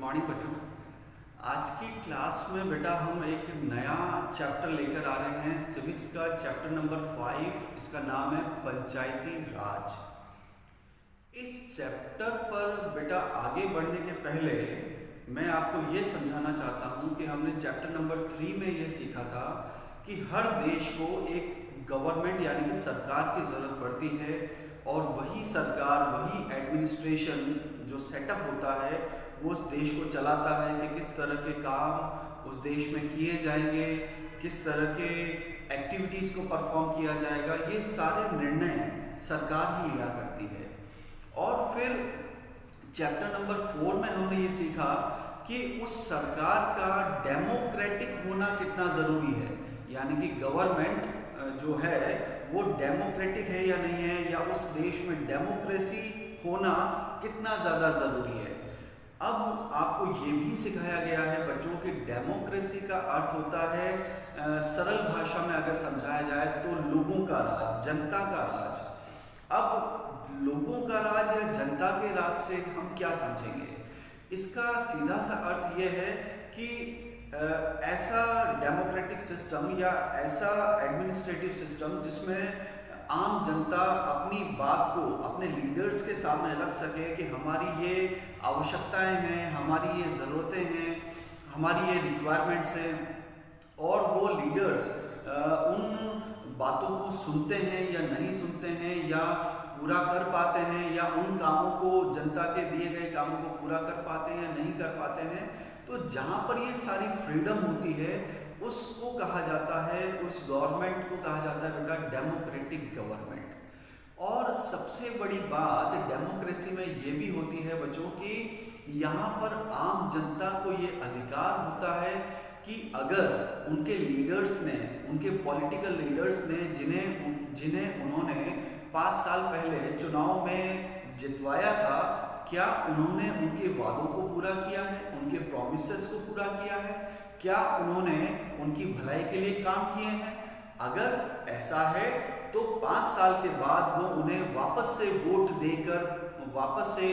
Morning बच्चों। आज की क्लास में बेटा हम एक नया चैप्टर लेकर आ रहे हैं सिविक्स का, चैप्टर नंबर 5। इसका नाम है पंचायती राज। इस चैप्टर पर बेटा आगे बढ़ने के पहले मैं आपको ये समझाना चाहता हूँ कि हमने चैप्टर नंबर 3 में ये सीखा था कि हर देश को एक गवर्नमेंट यानी कि सरकार की ज़रूरत पड़ती है, और वही सरकार, वही एडमिनिस्ट्रेशन जो सेटअप होता है वो उस देश को चलाता है कि किस तरह के काम उस देश में किए जाएंगे, किस तरह के एक्टिविटीज़ को परफॉर्म किया जाएगा। ये सारे निर्णय सरकार ही लिया करती है। और फिर चैप्टर नंबर 4 में हमने ये सीखा कि उस सरकार का डेमोक्रेटिक होना कितना ज़रूरी है, यानी कि गवर्नमेंट जो है वो डेमोक्रेटिक है या नहीं है, या उस देश में डेमोक्रेसी होना कितना ज़्यादा ज़रूरी है। अब आपको ये भी सिखाया गया है बच्चों कि डेमोक्रेसी का अर्थ होता है, सरल भाषा में अगर समझाया जाए तो लोगों का राज, जनता का राज। अब लोगों का राज या जनता के राज से हम क्या समझेंगे? इसका सीधा सा अर्थ ये है कि ऐसा डेमोक्रेटिक सिस्टम या ऐसा एडमिनिस्ट्रेटिव सिस्टम जिसमें आम जनता अपनी बात को अपने लीडर्स के सामने रख सके कि हमारी ये आवश्यकताएं हैं, हमारी ये ज़रूरतें हैं, हमारी ये रिक्वायरमेंट्स हैं, और वो लीडर्स उन बातों को सुनते हैं या नहीं सुनते हैं, या पूरा कर पाते हैं, या उन कामों को, जनता के दिए गए कामों को पूरा कर पाते हैं या नहीं कर पाते हैं। तो जहाँ पर ये सारी फ्रीडम होती है उसको कहा जाता है, उस गवर्नमेंट को कहा जाता है बेटा डेमोक्रेटिक गवर्नमेंट। और सबसे बड़ी बात डेमोक्रेसी में ये भी होती है बच्चों की, यहाँ पर आम जनता को ये अधिकार होता है कि अगर उनके लीडर्स ने, उनके पॉलिटिकल लीडर्स ने जिन्हें उन्होंने 5 साल पहले चुनाव में जितवाया था, क्या उन्होंने उनके वादों को पूरा किया है, उनके प्रॉमिसेस को पूरा किया है, क्या उन्होंने उनकी भलाई के लिए काम किए हैं? अगर ऐसा है तो 5 साल के बाद वो उन्हें वापस से वोट देकर, वापस से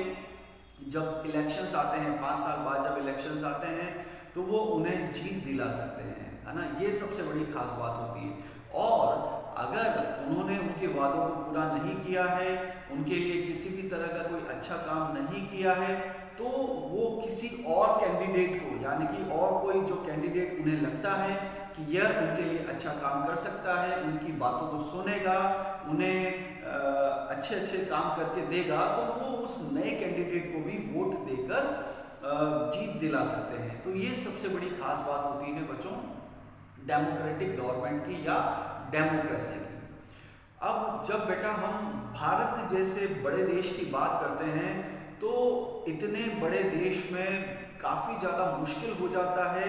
जब इलेक्शंस आते हैं, 5 साल बाद जब इलेक्शंस आते हैं तो वो उन्हें जीत दिला सकते हैं, है ना। ये सबसे बड़ी खास बात होती है। और अगर उन्होंने उनके वादों को पूरा नहीं किया है, उनके लिए किसी भी तरह का कोई अच्छा काम नहीं किया है, तो वो किसी और कैंडिडेट को, यानी कि और कोई जो कैंडिडेट उन्हें लगता है कि यह उनके लिए अच्छा काम कर सकता है, उनकी बातों को सुनेगा, उन्हें अच्छे अच्छे काम करके देगा, तो वो उस नए कैंडिडेट को भी वोट देकर जीत दिला सकते हैं। तो ये सबसे बड़ी खास बात होती है बच्चों डेमोक्रेटिक गवर्नमेंट की या डेमोक्रेसी की। अब जब बेटा हम भारत जैसे बड़े देश की बात करते हैं तो इतने बड़े देश में काफ़ी ज़्यादा मुश्किल हो जाता है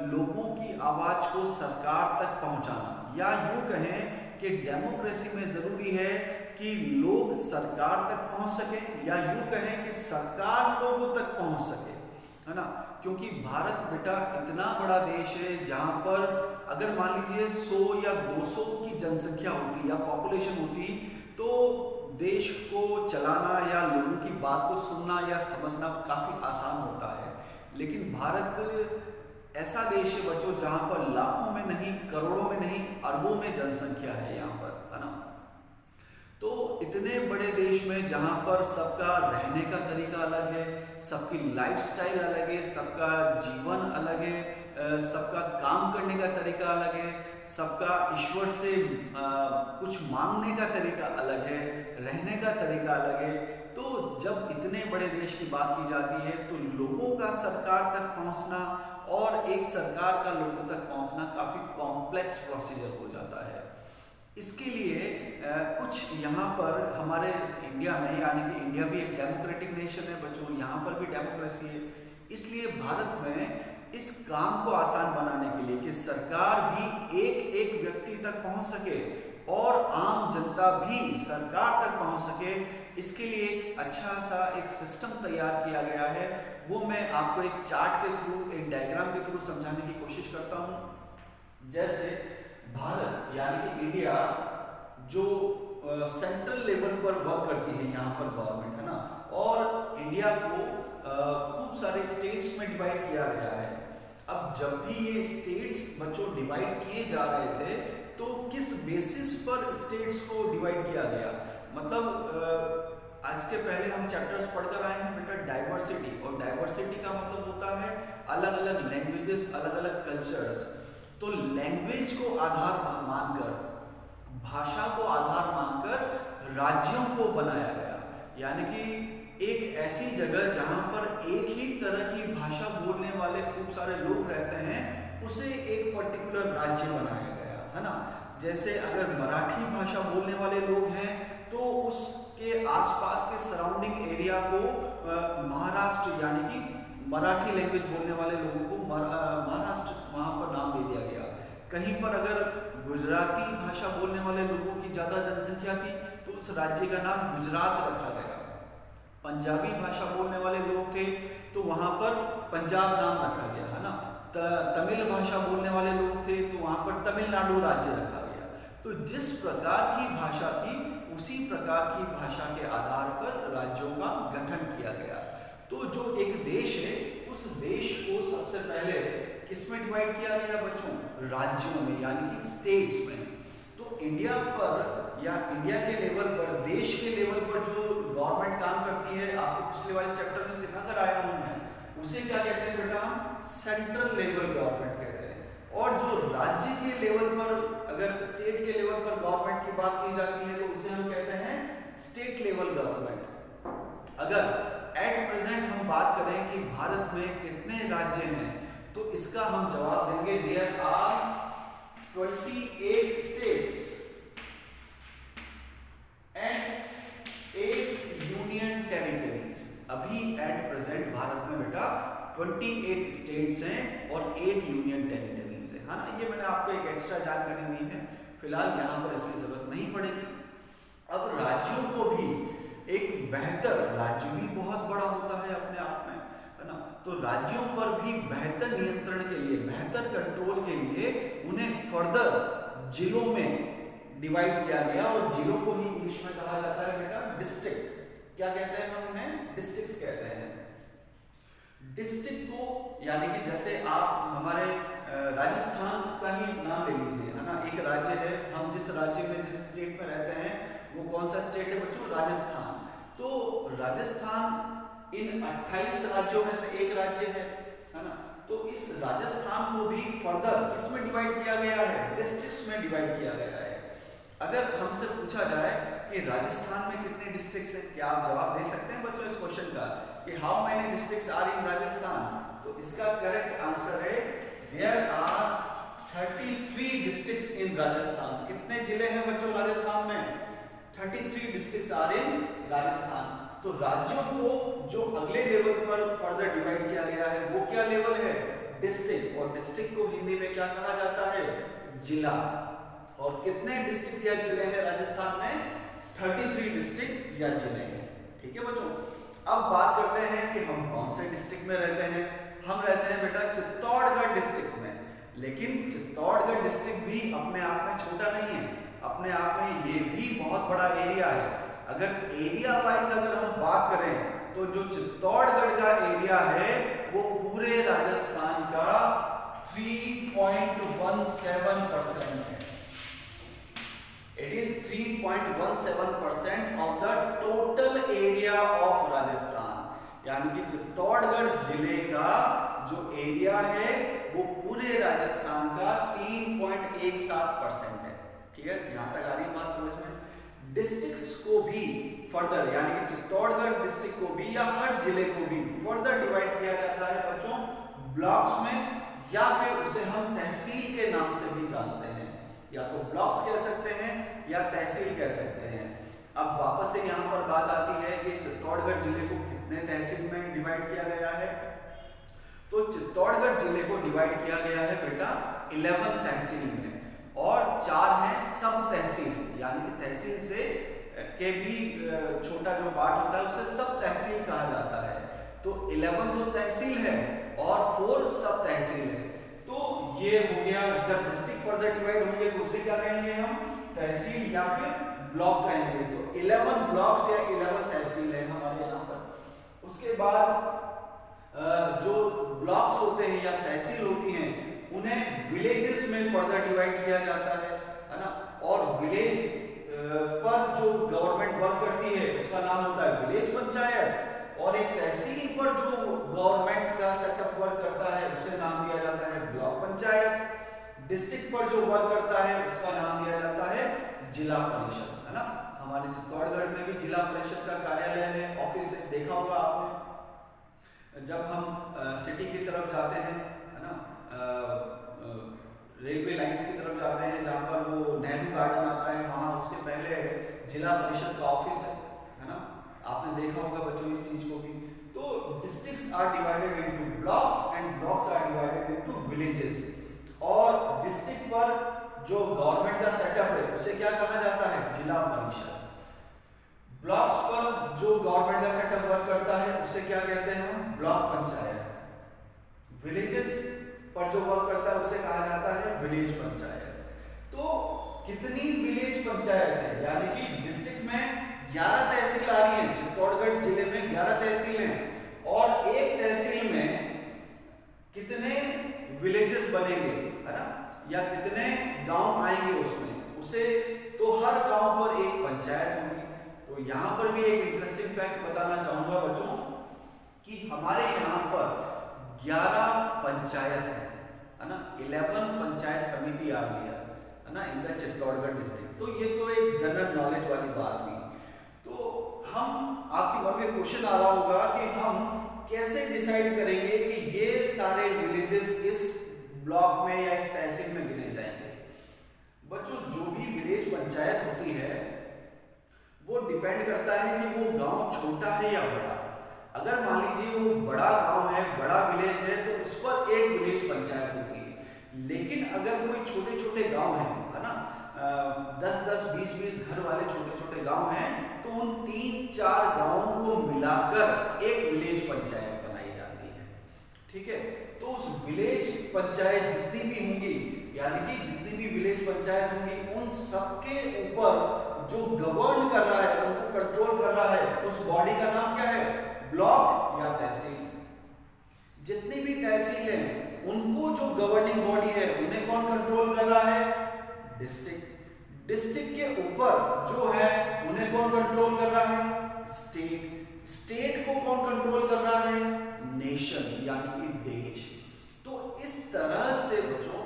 लोगों की आवाज़ को सरकार तक पहुंचाना, या यूँ कहें कि डेमोक्रेसी में ज़रूरी है कि लोग सरकार तक पहुंच सकें, या यूँ कहें कि सरकार लोगों तक पहुंच सके, है ना। क्योंकि भारत बेटा इतना बड़ा देश है जहाँ पर अगर मान लीजिए 100 या 200 की जनसंख्या होती या पॉपुलेशन होती, तो देश को चलाना या लोगों की बात को सुनना या समझना काफ़ी आसान होता है। लेकिन भारत ऐसा देश है बच्चों जहाँ पर लाखों में नहीं, करोड़ों में नहीं, अरबों में जनसंख्या है यहाँ पर, है ना। तो इतने बड़े देश में जहाँ पर सबका रहने का तरीका अलग है, सबकी लाइफस्टाइल अलग है, सबका जीवन अलग है, सबका काम करने का तरीका अलग है, सबका ईश्वर से कुछ मांगने का तरीका अलग है, रहने का तरीका अलग है। तो जब इतने बड़े देश की बात की जाती है तो लोगों का सरकार तक पहुँचना और एक सरकार का लोगों तक पहुँचना काफ़ी कॉम्प्लेक्स प्रोसीजर हो जाता है। इसके लिए कुछ यहाँ पर हमारे इंडिया में, यानी कि इंडिया भी एक डेमोक्रेटिक नेशन है बच्चों, यहाँ पर भी डेमोक्रेसी है, इसलिए भारत में इस काम को आसान बनाने के लिए कि सरकार भी एक एक व्यक्ति तक पहुँच सके और आम जनता भी सरकार तक पहुँच सके, इसके लिए एक अच्छा सा एक सिस्टम तैयार किया गया है। वो मैं आपको एक चार्ट के थ्रू, एक डायग्राम के थ्रू समझाने की कोशिश करता हूँ। जैसे भारत यानी कि इंडिया जो सेंट्रल लेवल पर वर्क करती है यहाँ पर गवर्नमेंट, है ना। और इंडिया को खूब सारे स्टेट्स में डिवाइड किया गया है। अब जब भी ये स्टेट्स बच्चों डिवाइड किए जा रहे थे तो किस बेसिस पर स्टेट्स को डिवाइड किया गया, मतलब आज के पहले हम चैप्टर्स पढ़कर आए हैं बेटा डाइवर्सिटी, और डाइवर्सिटी का मतलब होता है अलग अलग लैंग्वेजेस, अलग अलग कल्चर्स। तो लैंग्वेज को आधार मानकर, भाषा को आधार मानकर राज्यों को बनाया गया, यानी कि एक ऐसी जगह जहां पर एक ही तरह की भाषा बोलने वाले खूब सारे लोग रहते हैं उसे एक पर्टिकुलर राज्य बनाया गया, है ना। जैसे अगर मराठी भाषा बोलने वाले लोग हैं तो उसके आसपास के सराउंडिंग एरिया को महाराष्ट्र, यानी कि मराठी लैंग्वेज बोलने वाले लोगों को महाराष्ट्र वहाँ पर नाम दे दिया गया। कहीं पर अगर गुजराती भाषा बोलने वाले लोगों की ज़्यादा जनसंख्या थी तो उस राज्य का नाम गुजरात रखा गया। पंजाबी भाषा बोलने वाले लोग थे तो वहाँ पर पंजाब नाम रखा गया, है ना। तमिल भाषा बोलने वाले लोग थे तो वहाँ पर तमिलनाडु राज्य रखा गया। तो जिस प्रकार की भाषा थी उसी प्रकार की भाषा के आधार पर राज्यों का गठन किया गया। तो जो एक देश है उस देश को सबसे पहले किसमें डिवाइड किया गया बच्चों, राज्यों में, यानी कि स्टेट्स में। तो इंडिया पर या इंडिया के लेवल पर, देश के लेवल पर जो गवर्नमेंट काम करती है, आपको पिछले वाले चैप्टर में सिखा कर आया हूं मैं, उसे क्या कहते हैं बेटा, हम सेंट्रल लेवल गवर्नमेंट कहते हैं। और जो राज्य के लेवल पर, अगर स्टेट के लेवल पर गवर्नमेंट की बात की जाती है तो उसे हम कहते हैं स्टेट लेवल गवर्नमेंट। अगर एट प्रेजेंट हम बात करें कि भारत में कितने राज्य हैं तो इसका हम जवाब देंगे there are 28 states and 8 union territories. अभी एट प्रेजेंट भारत में बेटा 28 स्टेट्स हैं और 8 यूनियन टेरिटरीज है, हाँ ना। ये मैंने आपको एक एक्स्ट्रा जानकारी दी है, फिलहाल यहाँ पर इसकी जरूरत नहीं पड़ेगी। अब राज्यों को भी एक बेहतर, राज्य भी बहुत बड़ा होता है अपने आप में, है ना। तो राज्यों पर भी बेहतर नियंत्रण के लिए, बेहतर कंट्रोल के लिए उन्हें फर्दर जिलों में डिवाइड किया गया। और जिलों को ही इंग्लिश में कहा जाता है बेटा डिस्ट्रिक्ट। क्या कहते हैं हम उन्हें, डिस्ट्रिक्ट्स कहते हैं। डिस्ट्रिक्ट को, यानी कि जैसे आप हमारे राजस्थान का ही नाम ले लीजिए, है ना। एक राज्य है, हम जिस राज्य में, जिस स्टेट में रहते हैं वो कौन सा स्टेट है बच्चों, राजस्थान। तो राजस्थान इन 28 राज्यों में से एक राज्य है ना। तो इस राजस्थान को भी फर्दर किसमें डिवाइड किया गया है, डिस्ट्रिक्ट्स में डिवाइड किया गया है। अगर हमसे पूछा जाए कि राजस्थान में कितने डिस्ट्रिक्ट्स हैं, क्या आप जवाब दे सकते हैं बच्चों इस क्वेश्चन का कि how many districts are in Rajasthan? तो इसका करेक्ट आंसर है there are 33 districts in Rajasthan. कितने जिले हैं बच्चों राजस्थान में? 33 डिस्ट्रिक्ट्स आर इन राजस्थान। तो राज्यों को जो अगले लेवल पर फर्दर डिवाइड किया गया है वो क्या लेवल है, डिस्ट्रिक्ट। और डिस्ट्रिक्ट को हिंदी में क्या कहा जाता है, जिला। और कितने डिस्ट्रिक्ट या जिले हैं राजस्थान में? 33 डिस्ट्रिक्ट या जिले हैं, ठीक है बच्चों। अब बात करते हैं कि हम कौन से डिस्ट्रिक्ट में रहते हैं। हम रहते हैं बेटा चित्तौड़गढ़ डिस्ट्रिक्ट में। लेकिन चित्तौड़गढ़ डिस्ट्रिक्ट भी अपने आप में छोटा नहीं है, अपने आप में ये भी बहुत बड़ा एरिया है। अगर एरिया वाइज अगर हम बात करें तो जो चित्तौड़गढ़ का एरिया है वो पूरे राजस्थान का 3.17% है। It is 3.17% of the total area of Rajasthan. यानी कि चित्तौड़गढ़ जिले का जो एरिया है वो पूरे राजस्थान का 3.17% है। ठीक है, यहां तक आ रही बात समझ में। डिस्ट्रिक्ट्स को भी फर्दर, यानी कि चित्तौड़गढ़ डिस्ट्रिक्ट को भी या हर जिले को भी फर्दर डिवाइड किया जाता है बच्चों ब्लॉक्स में, या फिर उसे हम तहसील के नाम से भी जानते हैं। या तो ब्लॉक्स कह सकते हैं या तहसील कह सकते हैं। अब वापस से यहाँ पर बात आती है कि चित्तौड़गढ़ जिले को कितने तहसील में डिवाइड किया गया है। तो चित्तौड़गढ़ जिले को डिवाइड किया गया है बेटा 11 तहसील में, और 4 हैं सब तहसील, यानी कि तहसील से के भी छोटा जो पार्ट होता है उसे सब तहसील कहा जाता है। तो 11 तो तहसील है और 4 सब तहसील है। तो ये हो गया, जब डिस्ट्रिक्ट फर्दर डिवाइड होंगे तो उसे क्या कहेंगे हम, तहसील या फिर ब्लॉक कहेंगे तो 11 ब्लॉक्स या 11 तहसील है हमारे यहाँ पर। उसके बाद जो ब्लॉक्स होते हैं या तहसील होती हैं उन्हें विलेजेस में फर्दर डिवाइड किया जाता है ना। और विलेज पर जो गवर्नमेंट वर्क करती है उसका नाम होता है विलेज पंचायत, और एक तहसील पर जो गवर्नमेंट का सेटअप वर्क करता है उसे नाम दिया जाता है ब्लॉक पंचायत। डिस्ट्रिक्ट पर जो वर्क करता है उसका नाम दिया जाता है जिला परिषद, है ना। हमारे चित्तौड़गढ़ में भी जिला परिषद का कार्यालय है, ऑफिस है, देखा होगा आपने। जब हम सिटी की तरफ जाते हैं, है ना, रेलवे लाइंस की तरफ जाते हैं जहाँ पर वो नेहरू गार्डन आता है, वहाँ उसके पहले जिला परिषद का ऑफिस है ना। आपने देखा होगा बच्चों इस चीज को भी। तो districts are divided into blocks and blocks are divided into villages. और डिस्ट्रिक्ट पर जो गवर्नमेंट का सेटअप है उसे क्या कहा जाता है, जिला परिषद। ब्लॉक्स पर जो गवर्नमेंट का सेटअप वर्क करता है उसे क्या कहते हैं हम, ब्लॉक पंचायत। विलेजेस पर जो वर्क करता है उसे कहा जाता है विलेज पंचायत। तो कितनी विलेज पंचायत है, यानी कि डिस्ट्रिक्ट में 11 तहसील आ रही है, चित्तौड़गढ़ जिले में 11 तहसील हैं, और एक तहसील में कितने विलेजेस बनेंगे, है ना, या कितने गांव आएंगे उसमें, उसे तो हर गांव पर एक पंचायत होगी। तो यहाँ पर भी एक इंटरेस्टिंग फैक्ट बताना चाहूंगा बच्चों कि हमारे यहाँ पर 11 पंचायत है ना, 11 पंचायत समिति आ गई है ना इन द चित्तौड़गढ़ डिस्ट्रिक्ट। तो ये तो एक जनरल नॉलेज वाली बात हुई। तो हम, आपके मन में क्वेश्चन आ रहा होगा कि हम कैसे डिसाइड करेंगे कि ये सारे विलेजेस इस ब्लॉक में या इस तहसील में गिने जाएंगे। बच्चों जो भी विलेज पंचायत होती है वो डिपेंड करता है कि वो गांव छोटा है या बड़ा। अगर मान लीजिए वो बड़ा गांव है, बड़ा विलेज है, तो उस पर एक विलेज पंचायत होती है। लेकिन अगर कोई छोटे छोटे गांव हैं, है ना, 10-10, 20-20 घर वाले छोटे छोटे गांव हैं, तो उन 3-4 गांवों को मिलाकर एक विलेज पंचायत बनाई जाती है। ठीक है, तो उस विलेज पंचायत जितनी भी होंगी, यानी कि जितनी भी विलेज पंचायत होंगी, उन सबके ऊपर जो गवर्न कर रहा है, उनको कंट्रोल कर रहा है, उस बॉडी का नाम क्या है, ब्लॉक या तहसील। जितनी भी तहसील हैं उनको जो गवर्निंग बॉडी है उन्हें कौन कंट्रोल कर रहा है, डिस्ट्रिक्ट। डिस्ट्रिक्ट के ऊपर जो है उन्हें कौन कंट्रोल कर रहा है, स्टेट। स्टेट को कौन कंट्रोल कर रहा है, नेशन, यानी कि देश। तो इस तरह से बच्चों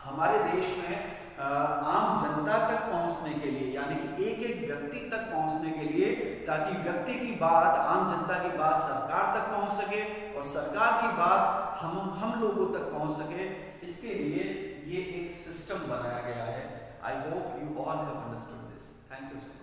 हमारे देश में आम जनता तक पहुंचने के लिए, यानी कि एक एक व्यक्ति तक पहुंचने के लिए, ताकि व्यक्ति की बात, आम जनता की बात सरकार तक पहुंच सके और सरकार की बात हम लोगों तक पहुंच सके, इसके लिए ये एक सिस्टम बनाया गया है। I hope you all have understood this. Thank you so much.